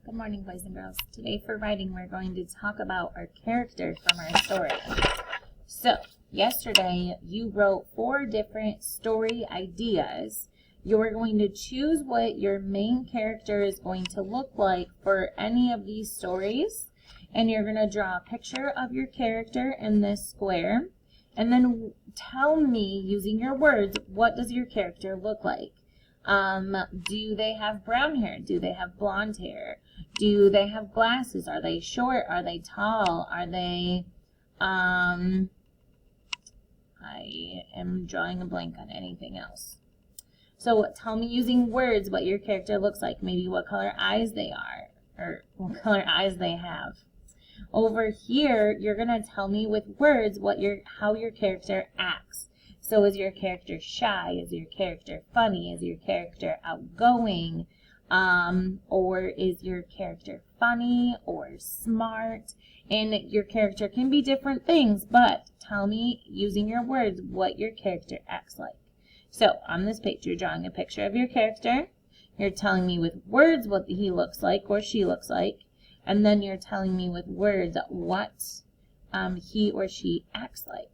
Good morning, boys and girls. Today for writing, we're going to talk about our character from our story. So, yesterday you wrote 4 different story ideas. You're going to choose what your main character is going to look like for any of these stories. And you're going to draw a picture of your character in this square. And then tell me, using your words, what does your character look like? Do they have brown hair? Do they have blonde hair? Do they have glasses? Are they short? Are they tall? Are they, I am drawing a blank on anything else. So tell me using words what your character looks like. Maybe what color eyes they are, or what color eyes they have. Over here, you're going to tell me with words how your character acts. So is your character shy? Is your character funny? Is your character outgoing? Or is your character funny or smart? And your character can be different things, but tell me using your words what your character acts like. So on this page, you're drawing a picture of your character. You're telling me with words what he looks like or she looks like. And then you're telling me with words what he or she acts like.